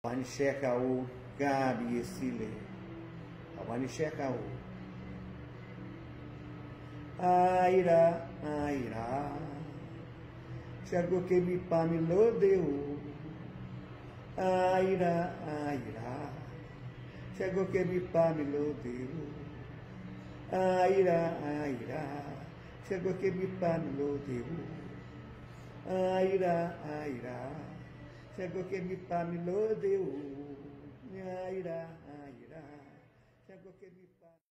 Wanishekau gabi esile Wanishekau Aira aira Xergo que me pamilou deu Aira aira Xergo que me pamilou deu Aira aira Xergo que me pamilou deu Aira aira Chegou que me pamilou deu, aira, aira, chegou que me pamilou.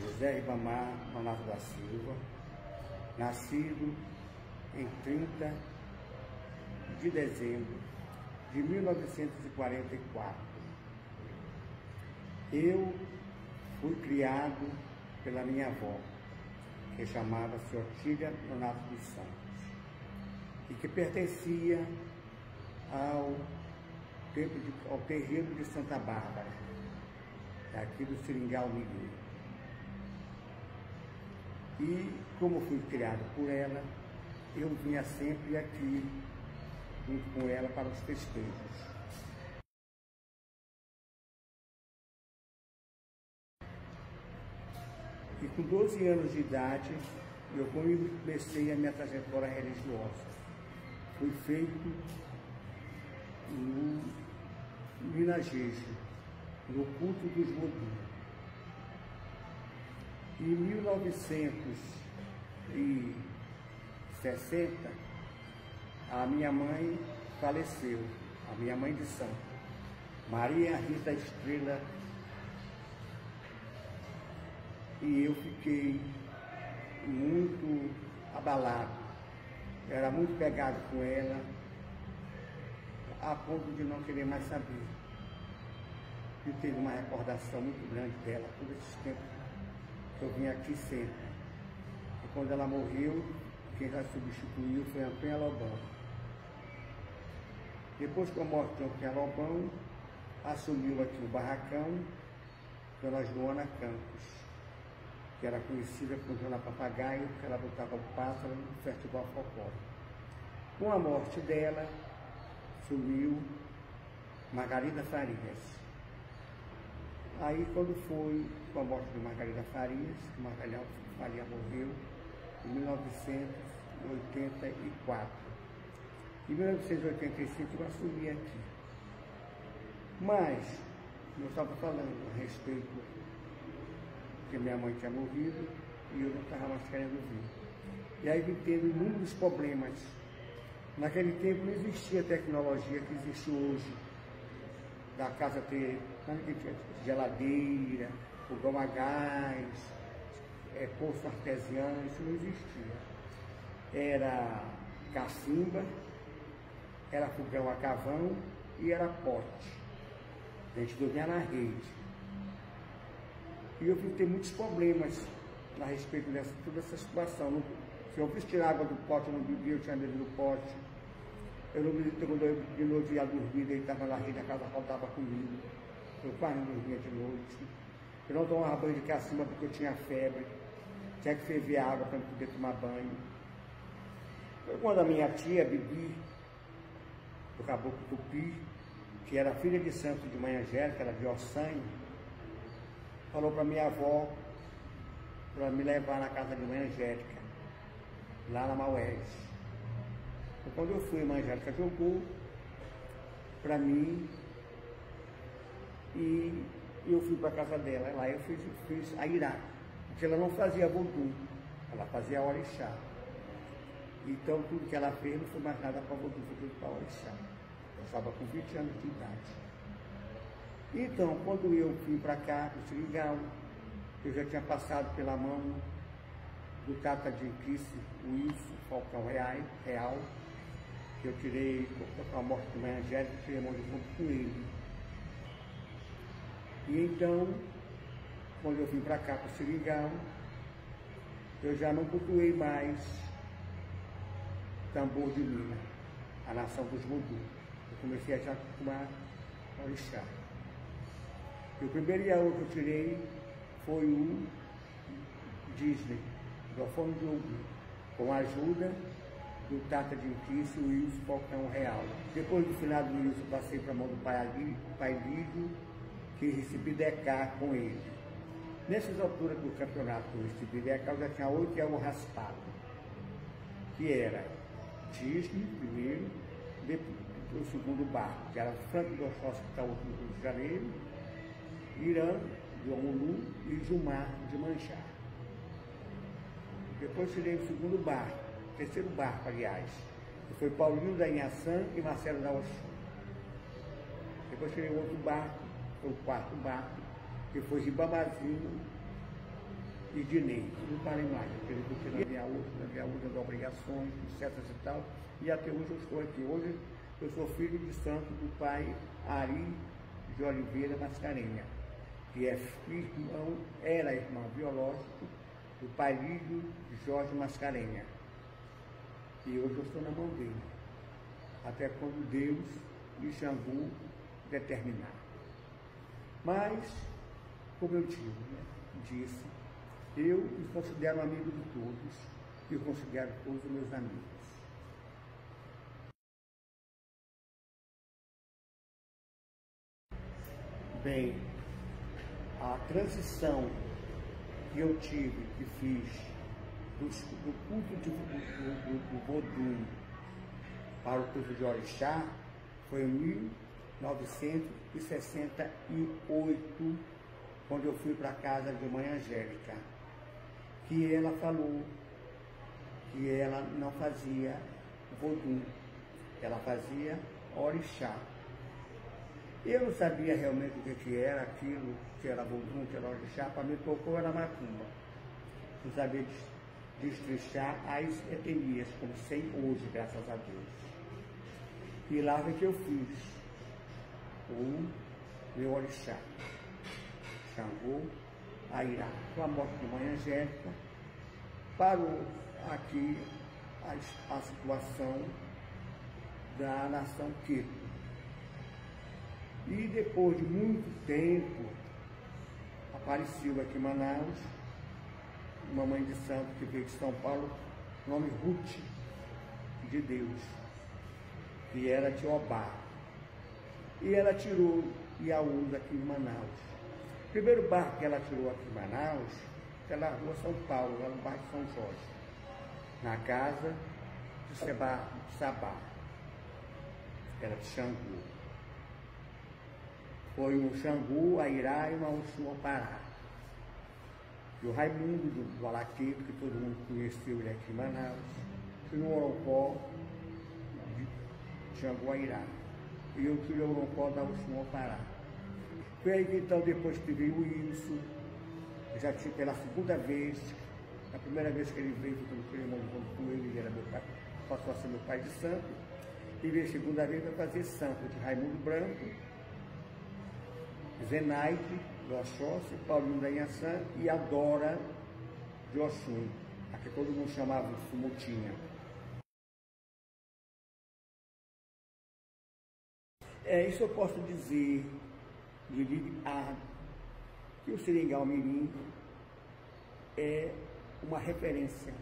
José Ribamar Manato da Silva, nascido em 30 de dezembro de 1944. Eu fui criado pela minha avó, que chamava-se Otília Manato dos Santos, e que pertencia ao terreiro de Santa Bárbara, aqui do Seringal Miguel. E como fui criado por ela, eu vinha sempre aqui, junto com ela, para os festejos. E com 12 anos de idade, eu comecei a minha trajetória religiosa. Fui feito no Minajejo, no culto dos Vodus. Em 1960, a minha mãe faleceu, a minha mãe de santo, Maria Rita Estrela, e eu fiquei muito abalado, era muito pegado com ela, a ponto de não querer mais saber. Eu tive uma recordação muito grande dela todo esse tempo. Eu vim aqui sempre. E quando ela morreu, quem já substituiu foi Antônio Lobão. Depois que eu morte de Antônio Lobão, assumiu aqui o barracão Dona Joana Campos, que era conhecida por Dona Papagaio, que ela botava o pássaro no Festival Folclórico. Com a morte dela, sumiu Margarida Farias. Aí, quando foi com a morte de Margarida Farias, Margarida Farias morreu em 1984. Em 1985 eu assumi aqui. Mas, eu estava falando a respeito que minha mãe tinha morrido e eu não estava mais querendo vir. E aí vim tendo inúmeros problemas. Naquele tempo não existia a tecnologia que existe hoje, da casa ter geladeira, fogão a gás, poço artesiano, isso não existia. Era cacimba, era fogão a carvão e era pote. A gente dormia na rede. E eu vim ter muitos problemas a respeito dessa toda essa situação. Se eu quis tirar água do pote, eu não bebia, eu tinha medo do pote. Eu não me quando eu de noite ia dormir, ele estava na rede, a casa faltava comigo. Eu quase não dormia de noite. Eu não tomava banho de cacimba porque eu tinha febre. Tinha que ferver água para eu poder tomar banho. Quando a minha tia, Bibi, do Caboclo Tupi, que era filha de santo de Mãe Angélica, era de Ossanho, falou para minha avó para me levar na casa de Mãe Angélica, lá na Maués. Então, quando eu fui, a Mãe Angélica jogou para mim E eu fui para a casa dela, lá eu fiz a Irá, porque ela não fazia voodoo, ela fazia orixá. Então tudo que ela fez não foi mais nada para voodoo, foi tudo para orixá. Eu estava com 20 anos de idade. Então, quando eu vim para cá, para o Seringal, eu já tinha passado pela mão do Tata de Inquice, o Wilson Falcão Real, que eu tirei, com a morte de Mãe Angélica, eu tirei a mão de junto com ele. E então, quando eu vim para cá, para o Seringal, eu já não cultuei mais tambor de Mina, a nação dos voodoo. Eu comecei a já cultuar orixá. E o primeiro iaú que eu tirei foi o Disney, do Afonso de Ogum, com a ajuda do Tata de Inquice, o Wilson Falcão Real. Depois do final do Wilson, passei para a mão do pai Lídio, que recebi DK com ele. Nessas alturas do campeonato que eu recebi DK, eu já tinha 8 iaú raspado, que era Disney, primeiro, depois o segundo barco, que era Franco do Oxóssi, que está no Rio de Janeiro, Irã, de Omulu, e Jumar, de Manchá. Depois tirei o segundo barco, terceiro barco, aliás, que foi Paulinho da Inhaçã e Marcelo da Oxum. Depois tirei outro barco, foi o quarto barco, que foi Ribamazinho e Dinei. Não parei mais, porque na minha outra de obrigações, certas e tal, e até hoje eu estou aqui. Hoje eu sou filho de santo do pai Ari de Oliveira Mascarenha, que era irmão biológico do pai Lídio Jorge Mascarenha. E hoje eu estou na mão dele, até quando Deus e Xangô determinar. Mas, como eu disse, eu me considero amigo de todos e eu considero todos meus amigos. Bem, a transição que eu tive, que fiz do culto do voodoo para o culto de orixá foi em 1968, quando eu fui para a casa de Mãe Angélica, que ela falou que ela não fazia voodoo, ela fazia orixá. Eu não sabia realmente o que era aquilo, que era voodoo, que era orixá. Para mim tocou era macumba. Não sabia destrinchar as etnias, como sei hoje, graças a Deus. E lá foi que eu fiz o meu orixá, Xangô, Airá. Com a morte de Mãe Angélica, parou aqui a situação da nação Queto. E depois de muito tempo, apareceu aqui em Manaus uma mãe de santo que veio de São Paulo, nome Ruth de Deus, que era de Obá. E ela tirou iaús aqui em Manaus. O primeiro barco que ela tirou aqui em Manaus, pela rua São Paulo, lá no bairro de São Jorge, na casa de Sabá, era de Xangô. Foi um Xangô, a Irá e uma Oxum Pará. E o Raimundo do Alaqueto, que todo mundo conheceu ele aqui em Manaus, e no Oroncó de Xangô, a Irá. E eu tirei o Oroncó da Oxum Pará. Foi aí que então, depois que veio o Wilson, eu já tinha pela segunda vez, a primeira vez que ele veio, que eu tirei mão com ele, ele era meu pai, passou a ser meu pai de santo, e veio a segunda vez para fazer santo de Raimundo Branco, Zenaide do Oxóssi, Paulinho da Inhaçã e Adora de Oxum, a que todo mundo chamava de Fumutinha. Isso eu posso dizer de que o Seringal Mirim é uma referência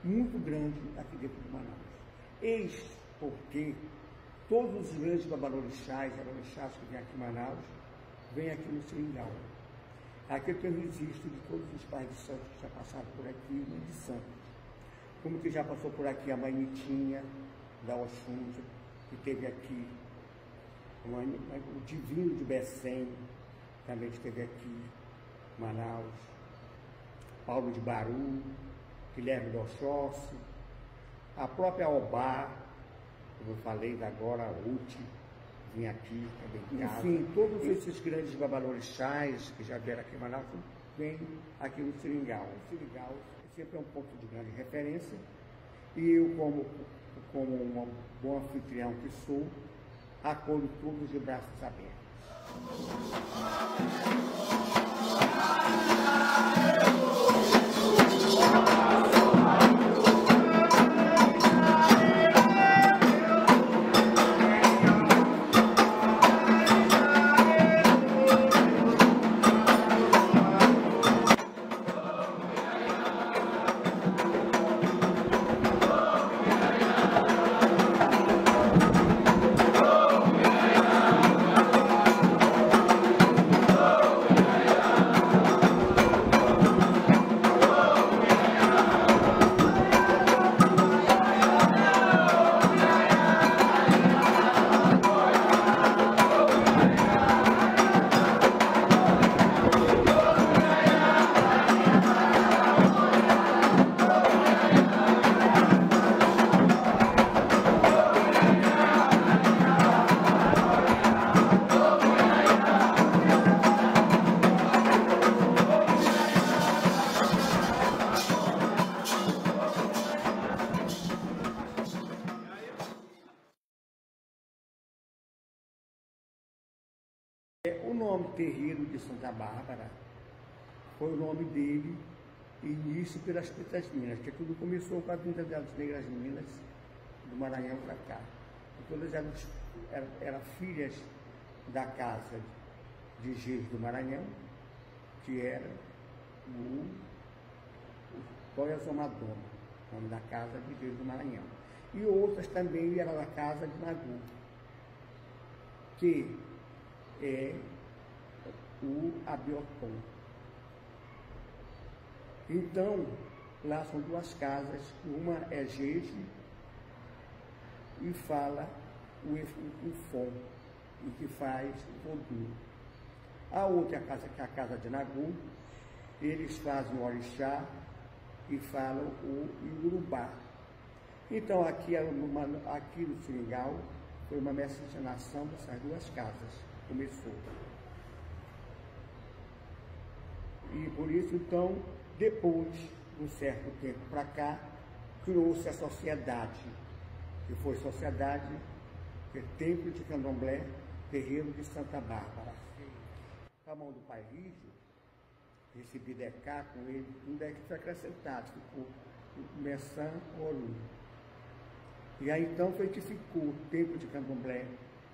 muito grande aqui dentro de Manaus. Eis porque todos os grandes babalorixás que vêm aqui em Manaus, vem aqui no Seringal. Aqui eu tenho registro de todos os pais de santos que já passaram por aqui, mãe de santos. Como que já passou por aqui a mãe Nitinha, da Oxum, que teve aqui o divino de Bessém, também esteve aqui, Manaus, Paulo de Baru, Guilherme de Oxóssi, a própria Obá, como eu falei agora, a Ruth, vim aqui também. Enfim, todos esses grandes babalorixás que já vieram aqui em Manaus, vêm aqui no Seringal. O Seringal sempre é um ponto de grande referência, e eu, como um bom anfitrião que sou, acolho todos de braços abertos. O nome Terreiro de Santa Bárbara foi o nome dele, início pelas Pretas Minas, que tudo começou com a vinda das Negras Minas do Maranhão para cá. E todas eram filhas da casa de Geis do Maranhão, que era o Toias Madonna, nome da casa de Geis do Maranhão. E outras também eram da casa de Nagu, que é o Abioton. Então, lá são duas casas, uma é Gege e fala o Fon, e que faz o Vodun. A outra que é a casa de Nagu, eles fazem o Orixá e falam o Iurubá. Então, aqui no Seringal, foi uma miscigenação dessas duas casas. Começou. E por isso, então, depois de um certo tempo para cá, criou-se a sociedade, que foi sociedade, que é Templo de Candomblé, Terreiro de Santa Bárbara. Com a mão do Pai Rígio, recebi Decá com ele, tudo é que foi acrescentado, ficou o Messan Orum. E aí então foi que ficou o Templo de Candomblé,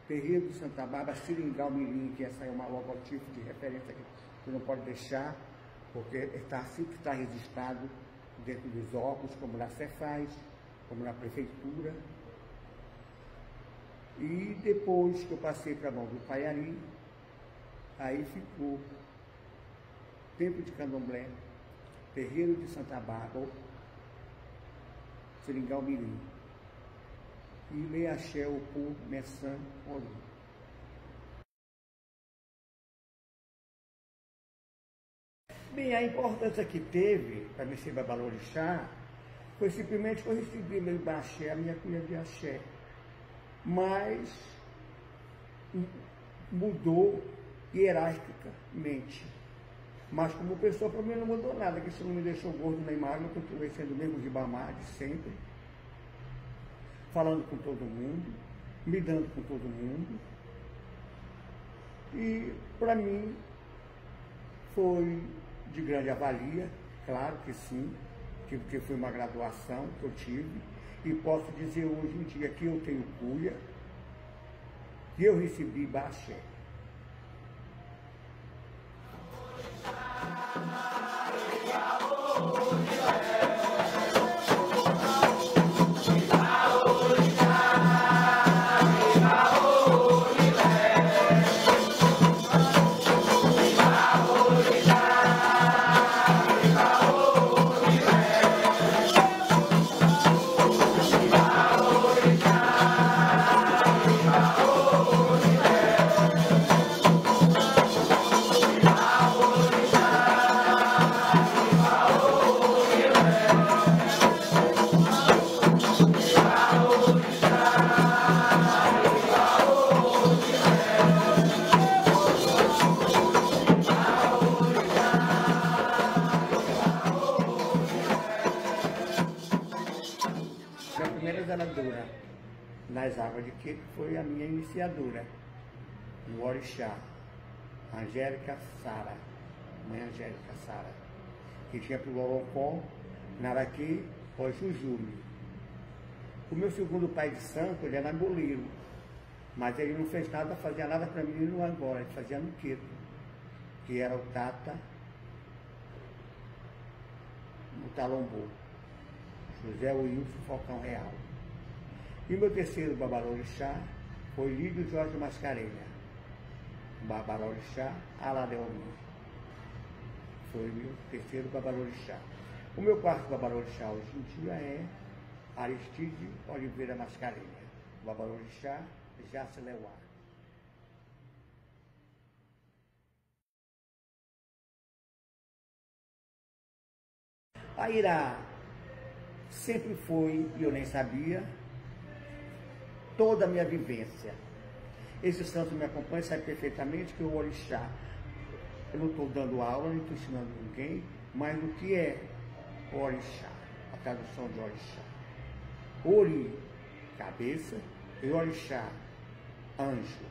Terreiro de Santa Bárbara, Seringal Mirim, que essa é uma logotipo de referência que não pode deixar, porque está assim que está registrado dentro dos órgãos, como na Cefaz, como na Prefeitura. E depois que eu passei para a mão do Paiari, aí ficou Templo de Candomblé, Terreiro de Santa Bárbara, Seringal Mirim. E Leaxé Opô Messan Orum. Bem, a importância que teve para me ser babalorixá foi simplesmente que eu recebi meu axé, a minha colher de axé. Mas mudou hierarquicamente. Mas como pessoa, para mim não mudou nada, que isso não me deixou gordo nem magro, eu continuei sendo o mesmo Ribamar de sempre. Falando com todo mundo, me dando com todo mundo. E, para mim, foi de grande avalia, claro que sim, porque foi uma graduação que eu tive. E posso dizer hoje em dia que eu tenho cuia, que eu recebi Baxé. das águas de Queto foi a minha iniciadora, no orixá, Angélica Sara, mãe Angélica Sara, que tinha para o Lorocó, Naraquê, Jujume. O meu segundo pai de santo, ele era boleiro, mas ele não fez nada, fazia nada para mim no Angora, ele fazia no Queto, que era o Tata, o Talombô, José Wilson Falcão Real. E o meu terceiro babalorixá foi Lídio Jorge Mascarenha, babalorixá Aladeomi. Foi o meu terceiro babalorixá. O meu quarto babalorixá hoje em dia é Aristide Oliveira Mascarenha, babalorixá Jacileuá. A Irá sempre foi, e eu nem sabia, toda a minha vivência. Esse santo me acompanha, sabe perfeitamente que o orixá, eu não estou dando aula, nem estou ensinando ninguém, mas o que é o orixá? A tradução de orixá. Ori, cabeça, e orixá, anjo,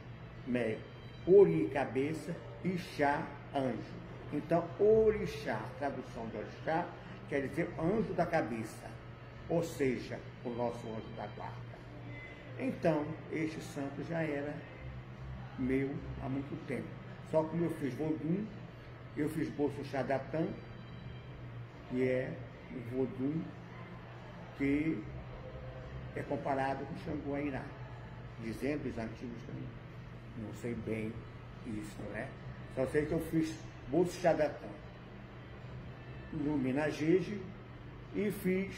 médio. Ori, cabeça, e chá, anjo. Então, orixá, tradução de orixá, quer dizer anjo da cabeça, ou seja, o nosso anjo da guarda. Então, este santo já era meu há muito tempo. Só que como eu fiz Vodum, eu fiz Bolso Xadatã, que é o Vodum que é comparado com Xangô Airá, dizendo os antigos também. Não sei bem isso, né? Só sei que eu fiz Bolso Xadatã no Minajeje e fiz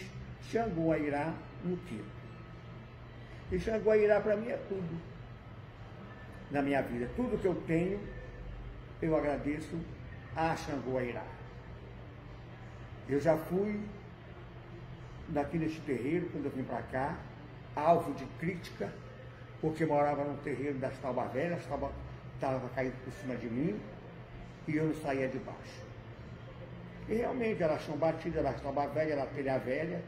Xangô Airá no Queto. E Xangô Airá para mim é tudo na minha vida. Tudo que eu tenho, eu agradeço a Xangô Airá. Eu já fui daqui neste terreiro, quando eu vim para cá, alvo de crítica, porque morava no terreiro das Taubas Velhas, as taubas estavam caindo por cima de mim e eu não saía de baixo. E realmente elas são batidas, elas Taubas Velhas, era telha velha,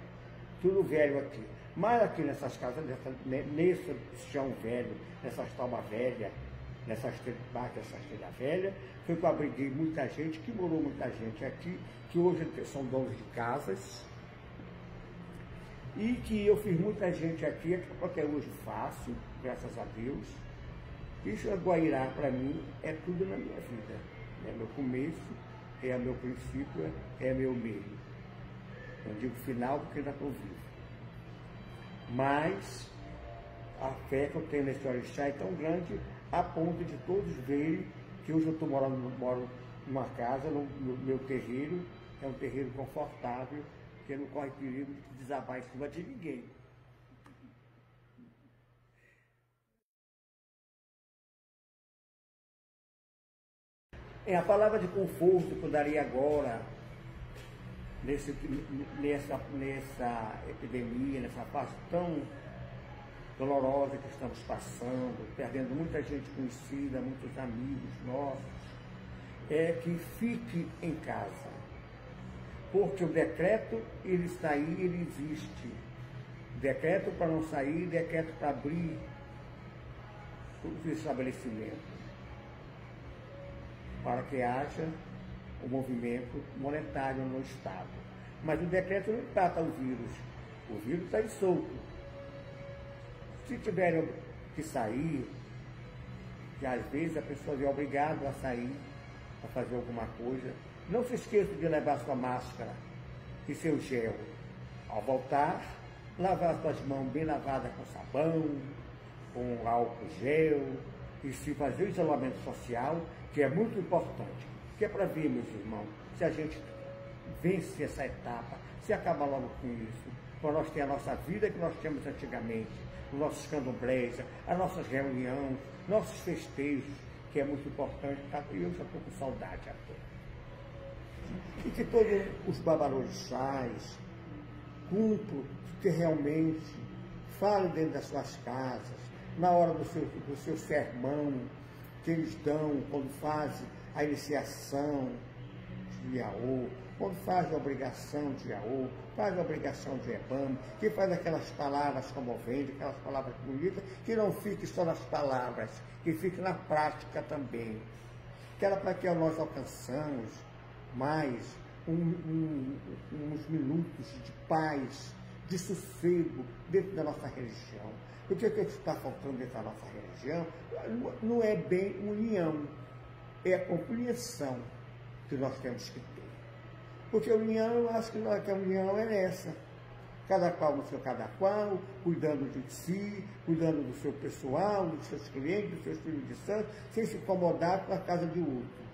tudo velho aqui. Mas aqui nessas casas, nesse chão velho, nessas taubas velhas, nessas telhas velhas, foi que eu abriguei muita gente, que morou muita gente aqui, que hoje são donos de casas, e que eu fiz muita gente aqui, até hoje faço, graças a Deus. Isso Guairá, para mim, é tudo na minha vida. É meu começo, é meu princípio, é meu meio. Eu digo final porque ainda estou vivo. Mas a fé que eu tenho nesse orixá é tão grande a ponto de todos verem que hoje eu moro numa casa, no meu terreiro, é um terreiro confortável, que não corre perigo de desabar em cima de ninguém. É a palavra de conforto que eu daria agora, nessa epidemia, nessa fase tão dolorosa que estamos passando, perdendo muita gente conhecida, muitos amigos nossos, é que fique em casa. Porque o decreto, ele está aí, ele existe. Decreto para não sair, decreto para abrir os estabelecimentos, para que haja o movimento monetário no Estado. Mas o decreto não trata o vírus está aí solto. Se tiverem que sair, que às vezes a pessoa é obrigada a sair para fazer alguma coisa, não se esqueça de levar sua máscara e seu gel. Ao voltar, lavar suas mãos bem lavadas com sabão, com álcool gel, e se fazer o isolamento social, que é muito importante, que é para ver, meus irmãos, se a gente vence essa etapa, se acaba logo com isso, para nós ter a nossa vida que nós tínhamos antigamente, os nossos candomblés, as nossas reuniões, nossos festejos, que é muito importante, tá? E eu já estou com saudade até. E que todos os babalorixás cumpram, que realmente falem dentro das suas casas, na hora do seu sermão, que eles dão quando fazem a iniciação de Iaô, quando faz a obrigação de AO, faz a obrigação de EBAMA, que faz aquelas palavras comoventes, aquelas palavras bonitas, que não fique só nas palavras, que fique na prática também. Para que nós alcançamos mais uns minutos de paz, de sossego dentro da nossa religião. Porque o que está faltando dentro da nossa religião não é bem união, é a compreensão que nós temos que ter. Porque a união, eu acho que a união é essa. Cada qual no seu cada qual, cuidando de si, cuidando do seu pessoal, dos seus clientes, dos seus filhos de santo, sem se incomodar com a casa de outro.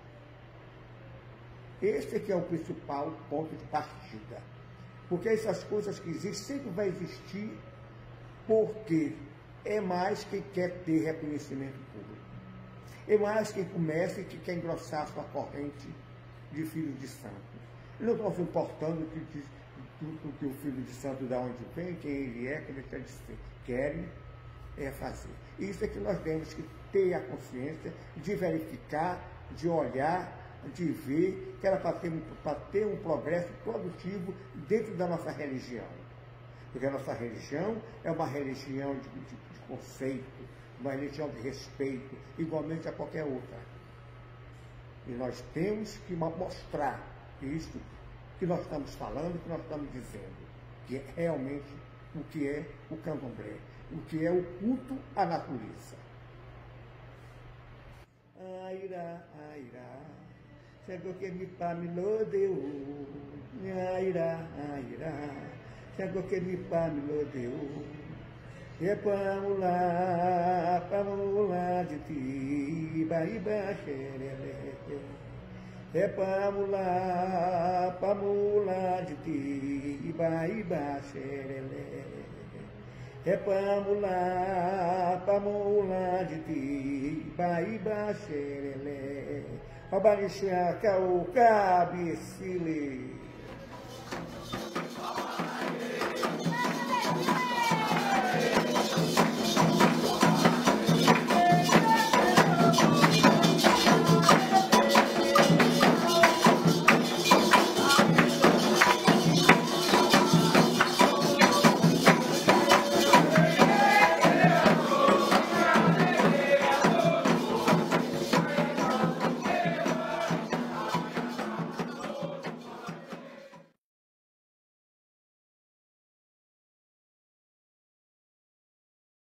Esse aqui é o principal ponto de partida. Porque essas coisas que existem sempre vai existir, porque é mais quem quer ter reconhecimento público. É mais quem começa e que quer engrossar a sua corrente de filhos de santo. Não estão se importando que o filho de santo de onde vem, quem ele é, quem ele quer ser. Querem fazer. Isso é que nós temos que ter a consciência de verificar, de olhar, de ver, que era para ter um progresso produtivo dentro da nossa religião. Porque a nossa religião é uma religião de conceito, uma religião de respeito, igualmente a qualquer outra. E nós temos que mostrar isto que nós estamos falando, que nós estamos dizendo, que é realmente o que é o candomblé, o que é o culto à natureza. Aira, aira, chegou que me pamilodeu, aira, aira, chegou que me pamilodeu, é pamula de ti, baiba xerelé. É pamula de ti, iba xerelé. É pamula de ti, iba xerelé. Obarixá, caô, cabecile.